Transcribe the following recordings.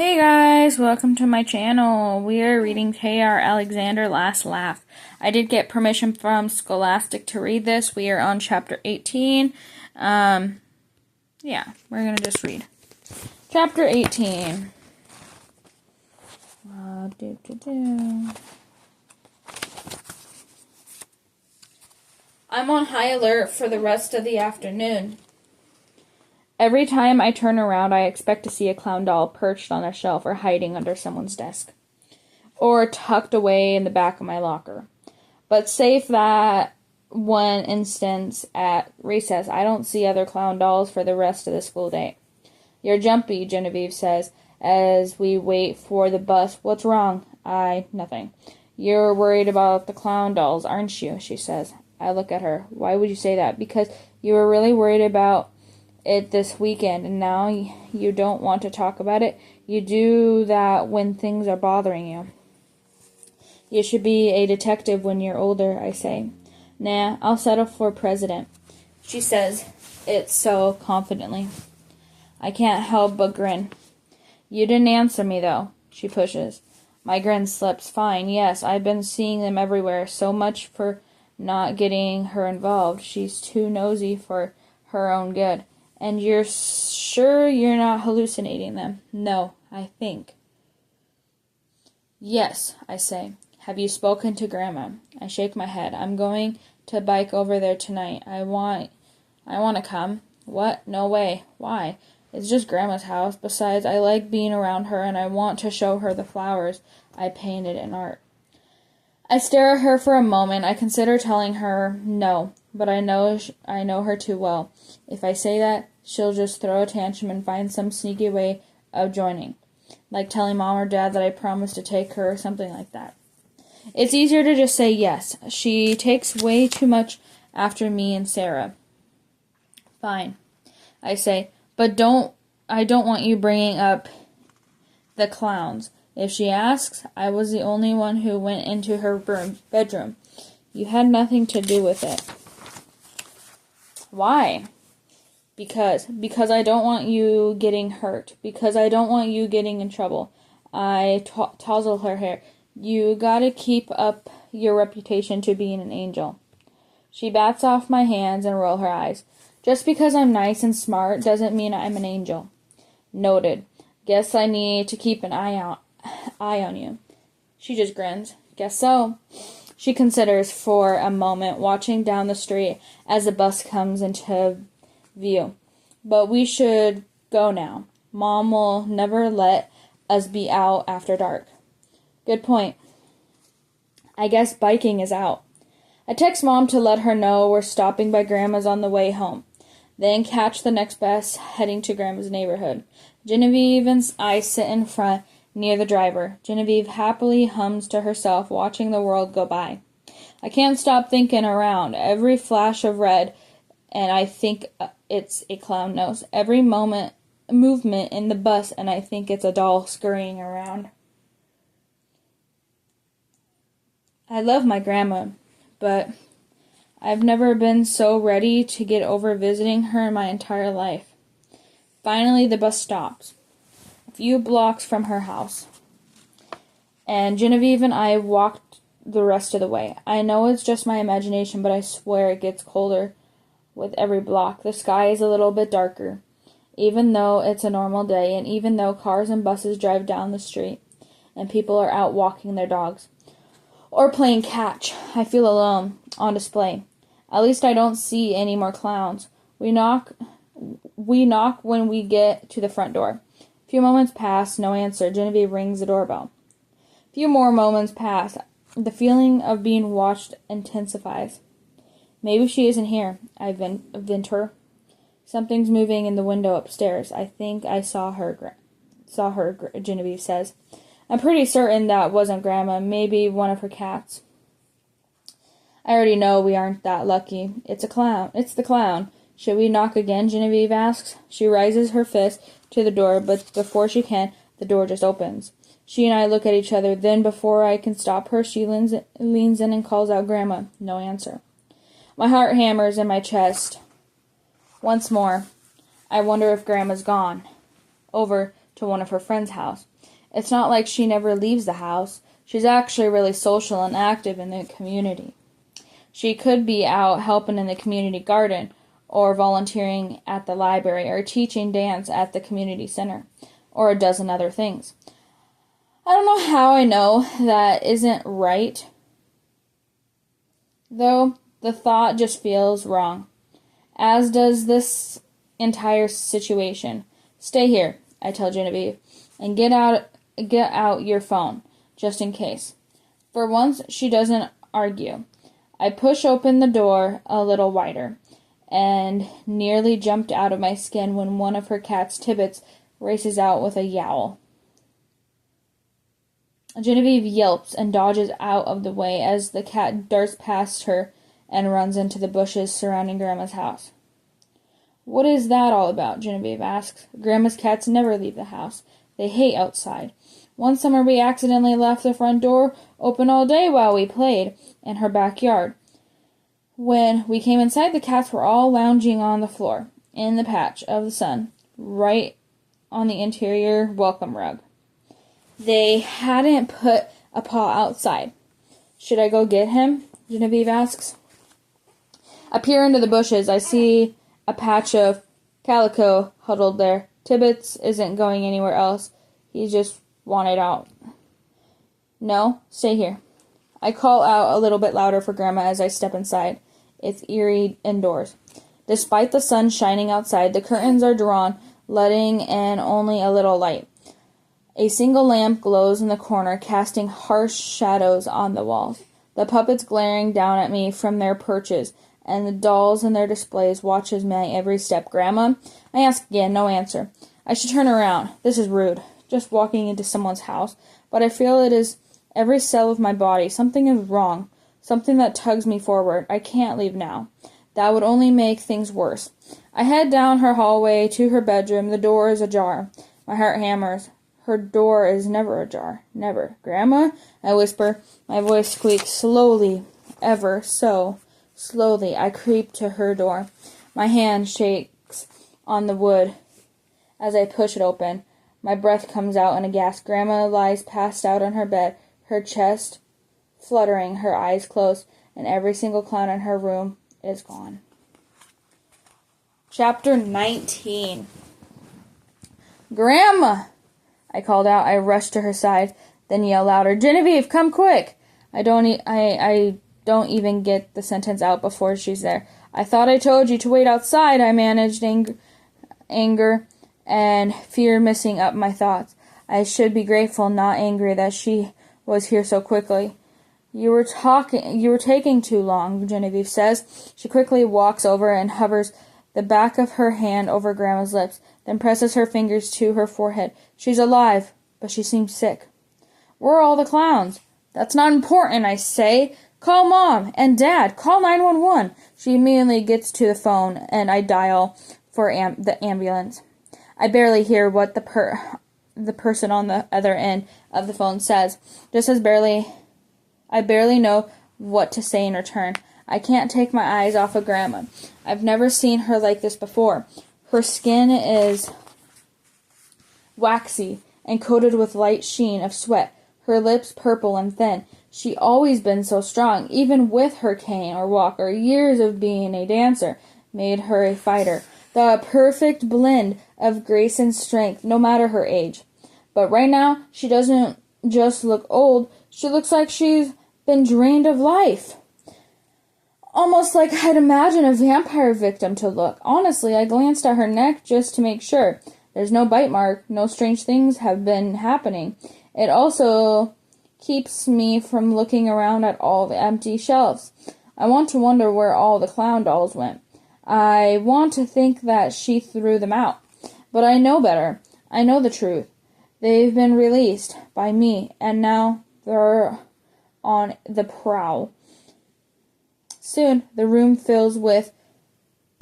Hey guys, welcome to my channel. We are reading K.R. Alexander Last Laugh. I did get permission from Scholastic to read this. We are on chapter 18. Yeah, we're going to just read. Chapter 18. I'm on high alert for the rest of the afternoon. Every time I turn around, I expect to see a clown doll perched on a shelf or hiding under someone's desk, or tucked away in the back of my locker. But save that one instance at recess, I don't see other clown dolls for the rest of the school day. You're jumpy, Genevieve says, as we wait for the bus. What's wrong? Nothing. You're worried about the clown dolls, aren't you? She says. I look at her. Why would you say that? Because you were really worried about it this weekend, and now you don't want to talk about it. You do that when things are bothering you. You should be a detective when you're older, I say. Nah, I'll settle for president, she says it so confidently. I can't help but grin. You didn't answer me, though, she pushes. My grin slips. Fine, yes, I've been seeing them everywhere. So much for not getting her involved. She's too nosy for her own good. And you're sure you're not hallucinating them? No, I think. Yes, I say. Have you spoken to Grandma? I shake my head. I'm going to bike over there tonight. I want to come. What? No way. Why? It's just Grandma's house. Besides, I like being around her, and I want to show her the flowers I painted in art. I stare at her for a moment. I consider telling her no, but I know her too well. If I say that, she'll just throw a tantrum and find some sneaky way of joining, like telling Mom or Dad that I promised to take her or something like that. It's easier to just say yes. She takes way too much after me and Sarah. Fine, I say, but I don't want you bringing up the clowns. If she asks, I was the only one who went into her bedroom. You had nothing to do with it. Why? Because I don't want you getting hurt. Because I don't want you getting in trouble. I touzle her hair. You gotta keep up your reputation to being an angel. She bats off my hands and rolls her eyes. Just because I'm nice and smart doesn't mean I'm an angel. Noted. Guess I need to keep an eye on you. She just grins. Guess so. She considers for a moment, watching down the street as the bus comes into view. But we should go now. Mom will never let us be out after dark. Good point. I guess biking is out. I text Mom to let her know we're stopping by Grandma's on the way home. Then catch the next bus heading to Grandma's neighborhood. Genevieve and I sit in front near the driver. Genevieve happily hums to herself, watching the world go by. I can't stop thinking around. Every flash of red, and I think it's a clown nose. Every movement in the bus, and I think it's a doll scurrying around. I love my grandma, but I've never been so ready to get over visiting her in my entire life. Finally, the bus stops, a few blocks from her house, and Genevieve and I walked the rest of the way. I know it's just my imagination, but I swear it gets colder with every block. The sky is a little bit darker, even though it's a normal day, and even though cars and buses drive down the street, and people are out walking their dogs, or playing catch. I feel alone, on display. At least I don't see any more clowns. We knock when we get to the front door. A few moments pass, no answer. Genevieve rings the doorbell. A few more moments pass. The feeling of being watched intensifies. Maybe she isn't here. I vent her. Something's moving in the window upstairs. I think I saw her, Genevieve says. I'm pretty certain that wasn't Grandma. Maybe one of her cats. I already know we aren't that lucky. It's a clown. It's the clown. Should we knock again? Genevieve asks. She raises her fist to the door, but before she can, the door just opens. She and I look at each other. Then, before I can stop her, she leans in and calls out, Grandma. No answer. My heart hammers in my chest. Once more, I wonder if Grandma's gone over to one of her friends' house. It's not like she never leaves the house. She's actually really social and active in the community. She could be out helping in the community garden, or volunteering at the library, or teaching dance at the community center, or a dozen other things. I don't know how I know that isn't right, though the thought just feels wrong, as does this entire situation. Stay here, I tell Genevieve, and get out your phone, just in case. For once, she doesn't argue. I push open the door a little wider, and nearly jumped out of my skin when one of her cat's Tibbets races out with a yowl. Genevieve yelps and dodges out of the way as the cat darts past her and runs into the bushes surrounding Grandma's house. What is that all about? Genevieve asks. Grandma's cats never leave the house. They hate outside. One summer we accidentally left the front door open all day while we played in her backyard. When we came inside, the cats were all lounging on the floor, in the patch of the sun, right on the interior welcome rug. They hadn't put a paw outside. Should I go get him? Genevieve asks. I peer into the bushes. I see a patch of calico huddled there. Tibbets isn't going anywhere else. He just wanted out. No, stay here. I call out a little bit louder for Grandma as I step inside. It's eerie indoors. Despite the sun shining outside, the curtains are drawn, letting in only a little light. A single lamp glows in the corner, casting harsh shadows on the walls. The puppets glaring down at me from their perches, and the dolls in their displays watches my every step. Grandma? I ask again, no answer. I should turn around. This is rude, just walking into someone's house, but I feel it is every cell of my body. Something is wrong, something that tugs me forward. I can't leave now. That would only make things worse. I head down her hallway to her bedroom. The door is ajar. My heart hammers. Her door is never ajar. Never. Grandma? I whisper. My voice squeaks slowly, ever so slowly. I creep to her door. My hand shakes on the wood as I push it open. My breath comes out in a gasp. Grandma lies passed out on her bed, her chest fluttering, her eyes closed, and every single clown in her room is gone. Chapter 19. Grandma! I called out. I rushed to her side, then yelled louder, Genevieve, come quick! I don't even get the sentence out before she's there. I thought I told you to wait outside. I managed, anger and fear messing up my thoughts. I should be grateful, not angry, that she was here so quickly. You were taking too long, Genevieve says. She quickly walks over and hovers the back of her hand over Grandma's lips, then presses her fingers to her forehead. She's alive, but she seems sick. Where are all the clowns? That's not important, I say. Call Mom and Dad. Call 911. She immediately gets to the phone, and I dial for the ambulance. I barely hear what the person on the other end of the phone says. I barely know what to say in return. I can't take my eyes off of Grandma. I've never seen her like this before. Her skin is waxy and coated with light sheen of sweat. Her lips purple and thin. She always been so strong, even with her cane or walker. Years of being a dancer made her a fighter. The perfect blend of grace and strength, no matter her age. But right now, she doesn't just look old. She looks like she's been drained of life. Almost like I'd imagine a vampire victim to look. Honestly, I glanced at her neck just to make sure. There's no bite mark. No strange things have been happening. It also keeps me from looking around at all the empty shelves. I want to wonder where all the clown dolls went. I want to think that she threw them out. But I know better. I know the truth. They've been released by me, and now they're on the prowl. Soon, the room fills with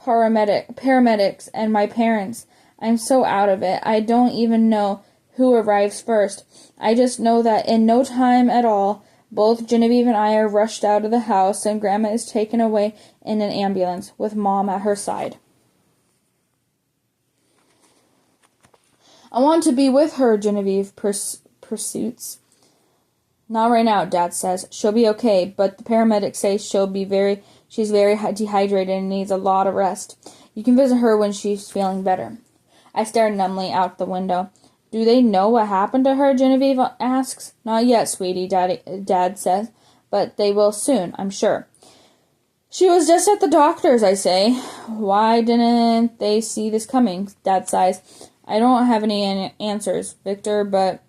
paramedics and my parents. I'm so out of it. I don't even know who arrives first. I just know that in no time at all, both Genevieve and I are rushed out of the house, and Grandma is taken away in an ambulance with Mom at her side. I want to be with her, Genevieve pursues. Not right now, Dad says. She'll be okay, but the paramedics say she's very dehydrated and needs a lot of rest. You can visit her when she's feeling better. I stare numbly out the window. Do they know what happened to her, Genevieve asks. Not yet, sweetie, Dad says, but they will soon, I'm sure. She was just at the doctor's, I say. Why didn't they see this coming? Dad sighs. I don't have any answers, Victor, but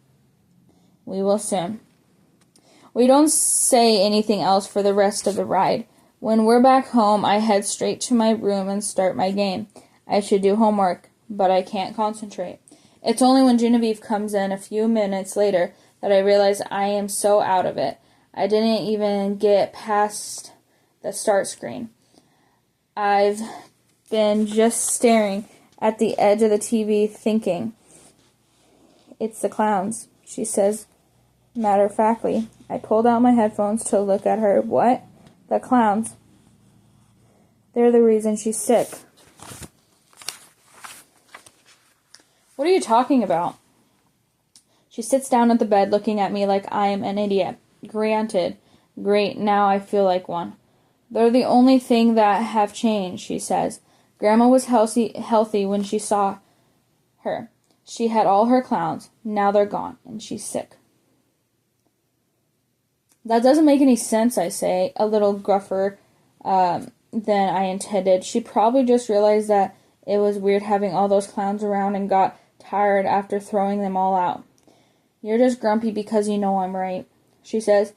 we will soon. We don't say anything else for the rest of the ride. When we're back home, I head straight to my room and start my game. I should do homework, but I can't concentrate. It's only when Genevieve comes in a few minutes later that I realize I am so out of it. I didn't even get past the start screen. I've been just staring at the edge of the TV thinking. It's the clowns, she says matter-of-factly. I pulled out my headphones to look at her. What? The clowns. They're the reason she's sick. What are you talking about? She sits down at the bed looking at me like I am an idiot. Granted. Great, now I feel like one. They're the only thing that have changed, she says. Grandma was healthy when she saw her. She had all her clowns. Now they're gone, and she's sick. That doesn't make any sense, I say, a little gruffer than I intended. She probably just realized that it was weird having all those clowns around and got tired after throwing them all out. You're just grumpy because you know I'm right, she says.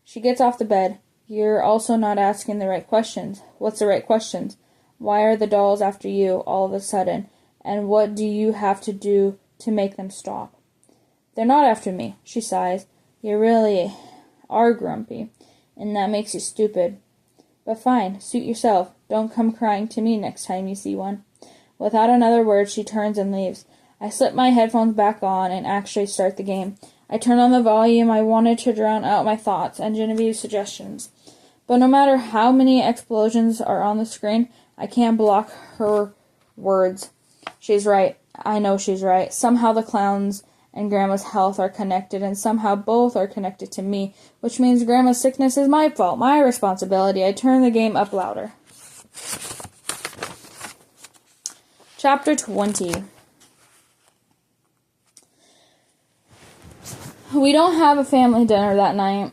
She gets off the bed. You're also not asking the right questions. What's the right questions? Why are the dolls after you all of a sudden? And what do you have to do to make them stop? They're not after me, she sighs. You really are grumpy, and that makes you stupid. But fine, suit yourself. Don't come crying to me next time you see one. Without another word, she turns and leaves. I slip my headphones back on and actually start the game. I turn on the volume. I wanted to drown out my thoughts and Genevieve's suggestions. But no matter how many explosions are on the screen, I can't block her words. She's right. I know she's right. Somehow the clowns and Grandma's health are connected, and somehow both are connected to me, which means Grandma's sickness is my fault, my responsibility. I turn the game up louder. Chapter 20. We don't have a family dinner that night.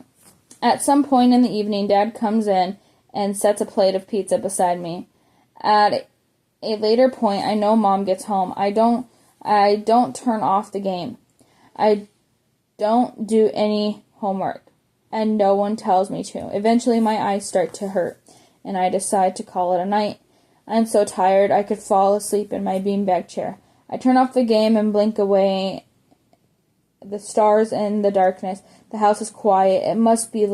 At some point in the evening, Dad comes in and sets a plate of pizza beside me. At a later point, I know Mom gets home. I don't turn off the game. I don't do any homework, and no one tells me to. Eventually, my eyes start to hurt, and I decide to call it a night. I'm so tired I could fall asleep in my beanbag chair. I turn off the game and blink away the stars in the darkness. The house is quiet. It must be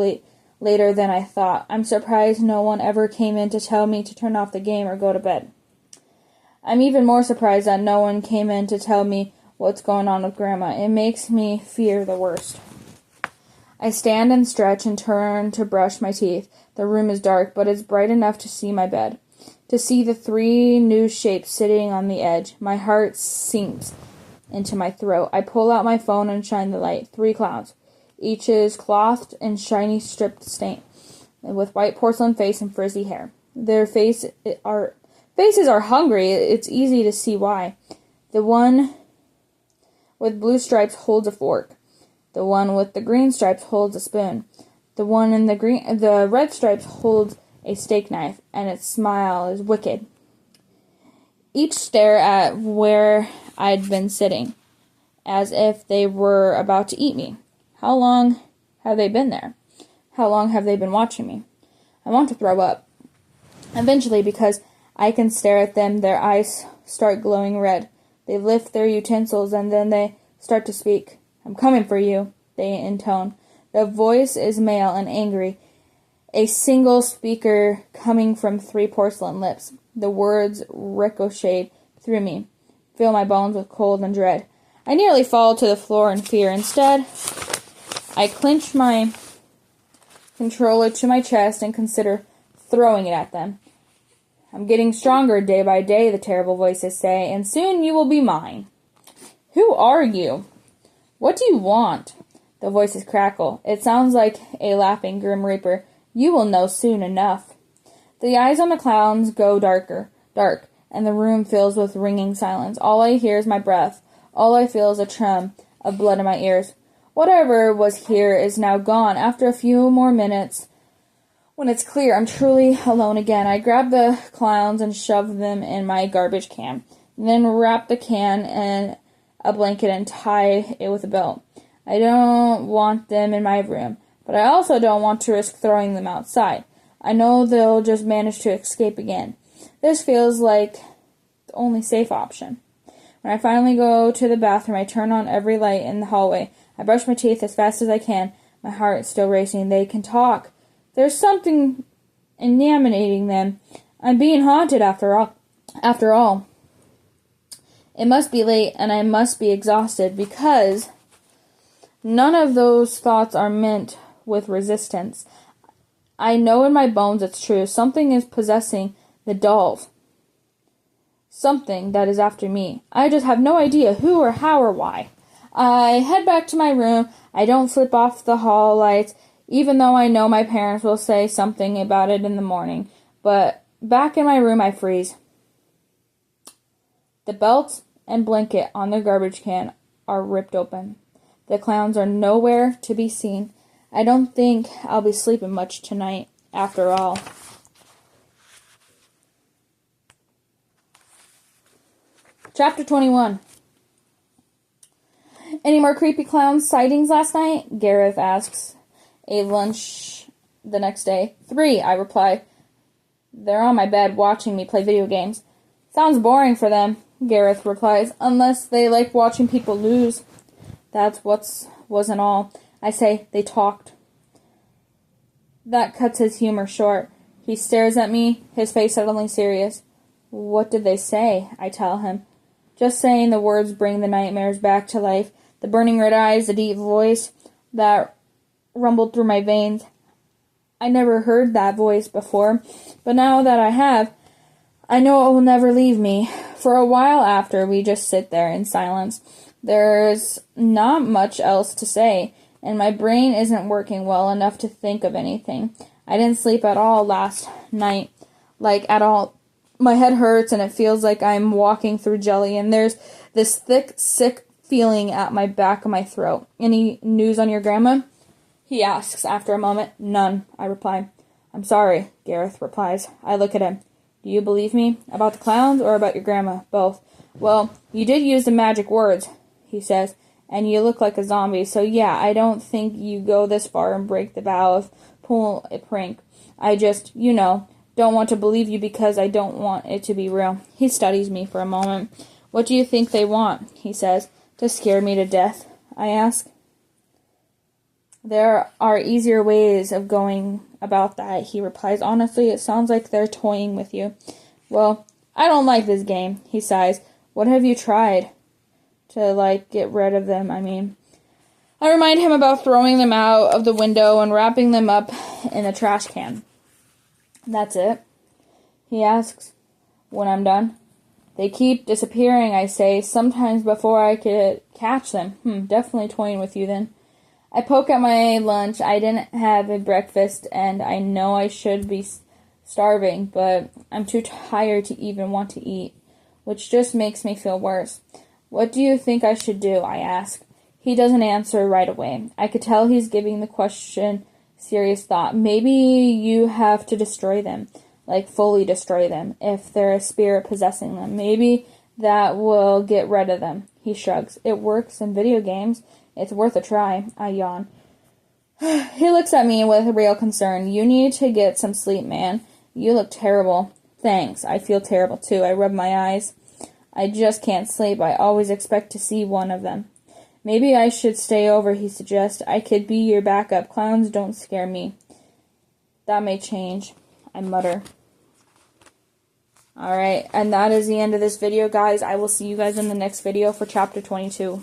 later than I thought. I'm surprised no one ever came in to tell me to turn off the game or go to bed. I'm even more surprised that no one came in to tell me what's going on with Grandma. It makes me fear the worst. I stand and stretch and turn to brush my teeth. The room is dark, but it's bright enough to see my bed, to see the three new shapes sitting on the edge. My heart sinks into my throat. I pull out my phone and shine the light. 3 clowns. Each is clothed in shiny stripped stain, with white porcelain face and frizzy hair. Their faces are hungry. It's easy to see why. The one with blue stripes holds a fork. The one with the green stripes holds a spoon. The one in the red stripes holds a steak knife, and its smile is wicked. Each stare at where I'd been sitting, as if they were about to eat me. How long have they been there? How long have they been watching me? I want to throw up. Eventually, because I can stare at them, their eyes start glowing red. They lift their utensils, and then they start to speak. I'm coming for you, they intone. The voice is male and angry, a single speaker coming from 3 porcelain lips. The words ricochet through me, fill my bones with cold and dread. I nearly fall to the floor in fear. Instead, I clench my controller to my chest and consider throwing it at them. I'm getting stronger day by day, the terrible voices say, and soon you will be mine. Who are you? What do you want? The voices crackle. It sounds like a laughing Grim Reaper. You will know soon enough. The eyes on the clowns go dark, and the room fills with ringing silence. All I hear is my breath. All I feel is a trem of blood in my ears. Whatever was here is now gone. After a few more minutes, when it's clear I'm truly alone again, I grab the clowns and shove them in my garbage can, then wrap the can in a blanket and tie it with a belt. I don't want them in my room, but I also don't want to risk throwing them outside. I know they'll just manage to escape again. This feels like the only safe option. When I finally go to the bathroom, I turn on every light in the hallway. I brush my teeth as fast as I can. My heart is still racing. They can talk. There's something animating them. I'm being haunted after all. It must be late, and I must be exhausted, because none of those thoughts are meant with resistance. I know in my bones it's true. Something is possessing the dolls. Something that is after me. I just have no idea who or how or why. I head back to my room. I don't flip off the hall lights, even though I know my parents will say something about it in the morning. But back in my room, I freeze. The belt and blanket on the garbage can are ripped open. The clowns are nowhere to be seen. I don't think I'll be sleeping much tonight, after all. Chapter 21. Any more creepy clown sightings last night? Gareth asks. Ate lunch the next day. 3, I reply. They're on my bed watching me play video games. Sounds boring for them, Gareth replies, unless they like watching people lose. That's wasn't all. I say, they talked. That cuts his humor short. He stares at me, his face suddenly serious. What did they say? I tell him. Just saying the words bring the nightmares back to life. The burning red eyes, the deep voice that rumbled through my veins. I never heard that voice before, but now that I have, I know it will never leave me. For a while after, we just sit there in silence. There's not much else to say, and my brain isn't working well enough to think of anything. I didn't sleep at all last night, like at all. My head hurts, and it feels like I'm walking through jelly, and there's this thick, sick feeling at my back of my throat. Any news on your grandma? He asks after a moment. None, I reply. I'm sorry, Gareth replies. I look at him. Do you believe me? About the clowns or about your grandma? Both. Well, you did use the magic words, he says, and you look like a zombie, so yeah, I don't think you go this far and break the vow of pull a prank. I just, don't want to believe you because I don't want it to be real. He studies me for a moment. What do you think they want? He says. To scare me to death, I ask. There are easier ways of going about that, he replies. Honestly, it sounds like they're toying with you. Well, I don't like this game, he sighs. What have you tried? To, get rid of them, I mean. I remind him about throwing them out of the window and wrapping them up in a trash can. That's it, he asks, when I'm done. They keep disappearing, I say, sometimes before I could catch them. Definitely toying with you then. I poke at my lunch. I didn't have a breakfast, and I know I should be starving, but I'm too tired to even want to eat, which just makes me feel worse. What do you think I should do? I ask. He doesn't answer right away. I could tell he's giving the question serious thought. Maybe you have to destroy them. Fully destroy them, if they're a spirit possessing them. Maybe that will get rid of them. He shrugs. It works in video games. It's worth a try. I yawn. He looks at me with real concern. You need to get some sleep, man. You look terrible. Thanks. I feel terrible, too. I rub my eyes. I just can't sleep. I always expect to see one of them. Maybe I should stay over, he suggests. I could be your backup. Clowns don't scare me. That may change, I mutter. Alright, and that is the end of this video, guys. I will see you guys in the next video for Chapter 22.